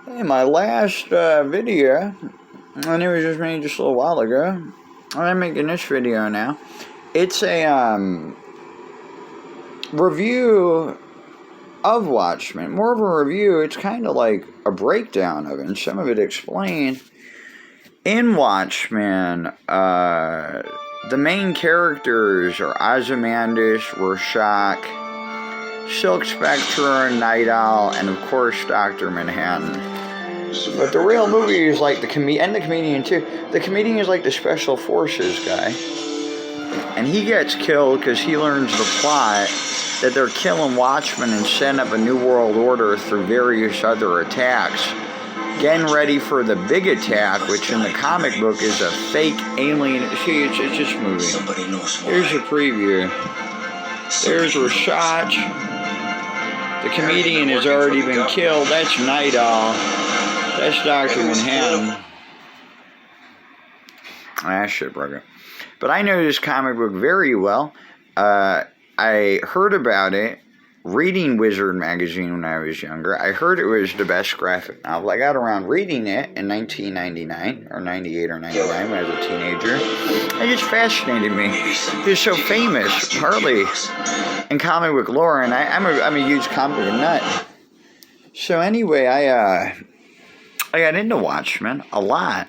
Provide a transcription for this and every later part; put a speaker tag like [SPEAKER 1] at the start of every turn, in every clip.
[SPEAKER 1] In my last video, and it was just made just a little while ago, I'm making this video now. It's a review of Watchmen. More of a review, it's kind of like a breakdown of it, and some of it explained. In Watchmen, the main characters are Ozymandias, Rorschach, Silk Spectre, Night Owl, and of course Dr. Manhattan. But the real movie is like the comedian too. The comedian is like the special forces guy. And he gets killed because he learns the plot that they're killing Watchmen and setting up a new world order through various other attacks. Getting ready for the big attack, which in the comic book is a fake alien. See, it's this movie. Here's a preview. There's Rorschach. The comedian has already been killed. That's Night Owl. That's Dr. Manhattan. Ah, shit, brother. But I know this comic book very well. I heard about it reading Wizard magazine when I was younger. I heard it was the best graphic novel. I got around reading it in 1999, or 98 or 99 when I was a teenager. It just fascinated me. It was so famous, partly in comic book lore, and I'm a huge comic book nut. So anyway, I got into Watchmen a lot.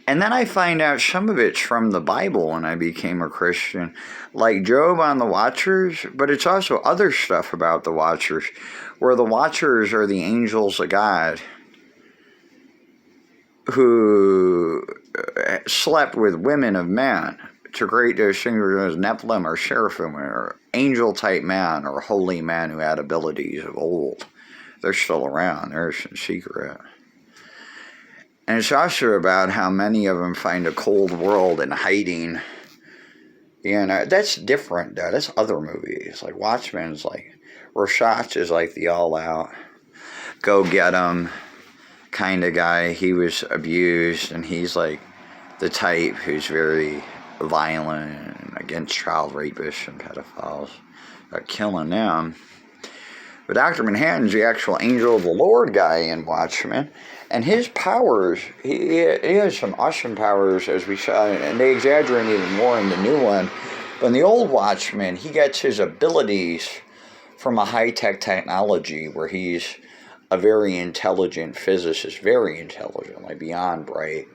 [SPEAKER 1] And then I find out some of it's from the Bible when I became a Christian. Like Job on the Watchers, but it's also other stuff about the Watchers, where the Watchers are the angels of God who slept with women of men to create those things as Nephilim or Seraphim or angel-type men or holy men who had abilities of old. They're still around. They're in secret. And it's also about how many of them find a cold world in hiding. You know, that's different, though. That's other movies. Like, Watchmen's like, Rorschach is like the all-out, go-get-em kind of guy. He was abused, and he's like the type who's very violent against child rapists and pedophiles. Killing them. But Dr. Manhattan's the actual angel of the Lord guy in Watchmen. And his powers, he has some awesome powers, as we saw, and they exaggerate even more in the new one. But in the old Watchmen, he gets his abilities from a high-tech technology where he's a very intelligent physicist, very intelligent, like beyond bright.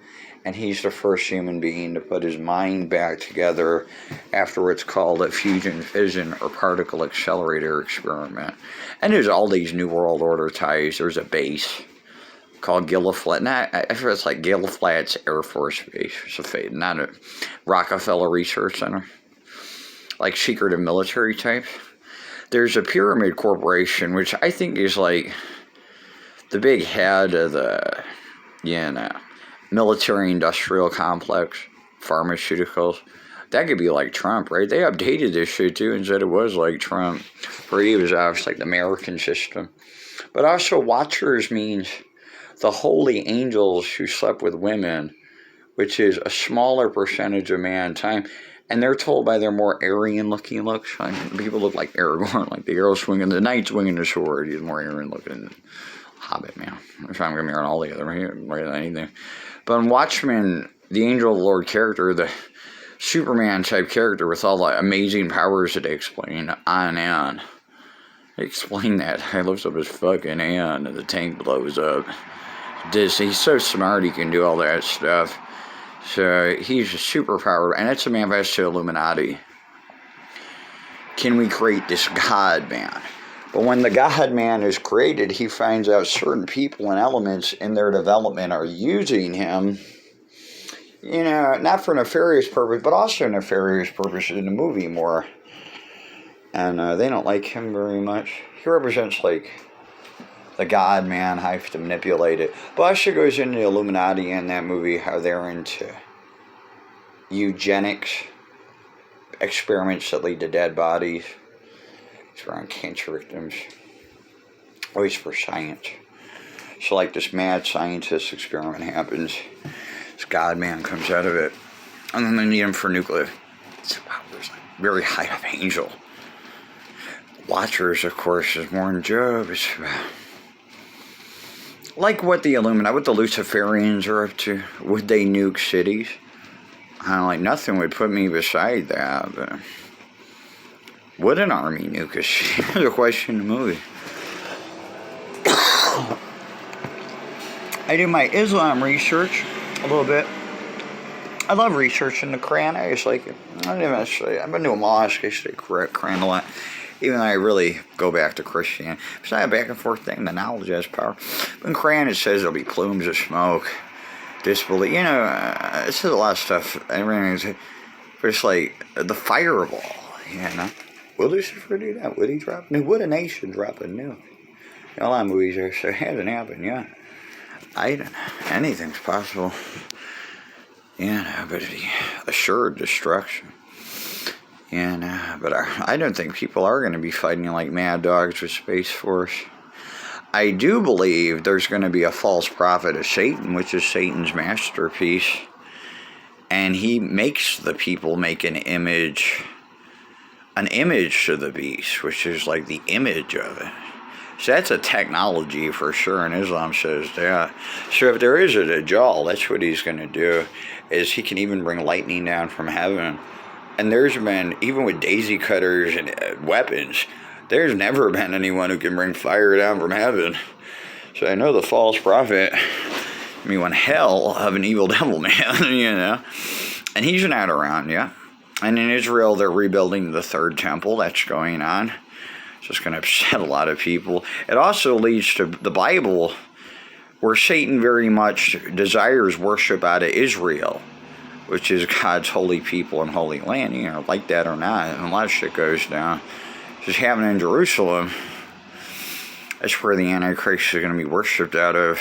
[SPEAKER 1] And he's the first human being to put his mind back together after what's called a fusion fission or particle accelerator experiment. And there's all these New World Order ties. There's a base called Gilliflat. I forget, it's like Gilliflat's Air Force Base. It's not a Rockefeller Research Center. Like secretive military type. There's a Pyramid Corporation, which I think is like the big head of the, military-industrial complex, pharmaceuticals. That could be like Trump, right? They updated this shit, too, and said it was like Trump. Where he was obviously like the American system. But also, Watchers means the holy angels who slept with women, which is a smaller percentage of mankind. And they're told by their more Aryan-looking looks. I mean, people look like Aragorn, like the arrow swinging, the knight swinging the sword. He's more Aryan-looking than Hobbit, man. I'm trying to get me on all the other more than anything. But in Watchmen, the angel of the Lord character, the Superman-type character with all the amazing powers that they explain on and on. They explain that. He lifts up his fucking hand and the tank blows up. He's so smart he can do all that stuff. So he's a superpower, and it's a manifesto Illuminati. Can we create this God man? But when the God man is created, he finds out certain people and elements in their development are using him, not for nefarious purpose, but also nefarious purposes in the movie more. And they don't like him very much. He represents like the God man, how to manipulate it. But also goes into the Illuminati in that movie, how they're into eugenics, experiments that lead to dead bodies. It's around cancer victims. Always for science. So like this mad scientist experiment happens. This God man comes out of it. And then they need him for nuclear. It's very high up angel. Watchers, of course, is more than Job. It's like what the Illuminati, what the Luciferians are up to. Would they nuke cities? Like, nothing would put me beside that, but would an army nuke a city? There's a question in the movie. I do my Islam research a little bit. I love researching the Quran. I just like it. I've been to a mosque. I study Quran a lot. Even though I really go back to Christianity. It's not a back and forth thing. The knowledge has power. In Quran it says there'll be plumes of smoke. Disbelief. It says a lot of stuff. Everything. But it's like the fireball. Will Lucifer do that? Would he drop a nuke? Would a nation drop a nuke? A lot of movies are so it hasn't happened yet. Anything's possible. But the assured destruction. But I don't think people are going to be fighting like mad dogs with Space Force. I do believe there's going to be a false prophet of Satan, which is Satan's masterpiece. And he makes the people make an image to the beast, which is like the image of it. So that's a technology for sure, and Islam says that. So if there is a Dajjal, that's what he's going to do, is he can even bring lightning down from heaven. And there's been, even with daisy cutters and weapons, there's never been anyone who can bring fire down from heaven. So I know the false prophet, one hell of an evil devil man, And he's not around yet. And in Israel, they're rebuilding the third temple. That's going on. It's just going to upset a lot of people. It also leads to the Bible, where Satan very much desires worship out of Israel, which is God's holy people and holy land. Like that or not, and a lot of shit goes down. Just happening in Jerusalem. That's where the Antichrist is going to be worshipped out of.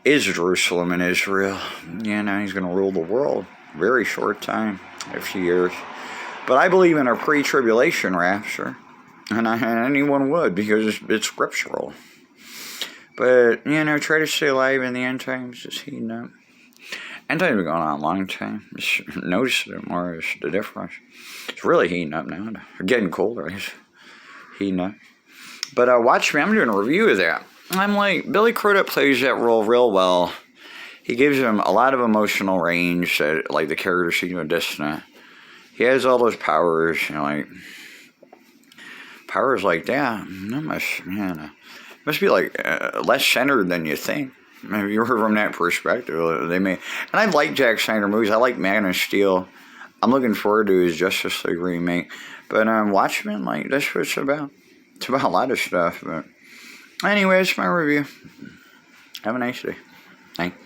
[SPEAKER 1] Is Jerusalem and Israel. He's going to rule the world. Very short time, a few years. But I believe in a pre-tribulation rapture. And anyone would, because it's scriptural. But, try to stay alive in the end times, just heating up. End times have been going on a long time. Just notice it more, is the difference. It's really heating up now. Getting colder, it's heating up. But Watchmen, I'm doing a review of that. I'm like, Billy Crudup plays that role real well. He gives him a lot of emotional range, that, like the character seems dissonant. He has all those powers, powers like that. Must be like less centered than you think. If you were from that perspective, they may. And I like Zack Snyder movies. I like Man of Steel. I'm looking forward to his Justice League remake. But Watchmen, that's what it's about. It's about a lot of stuff. But anyway, it's my review. Have a nice day. Thanks.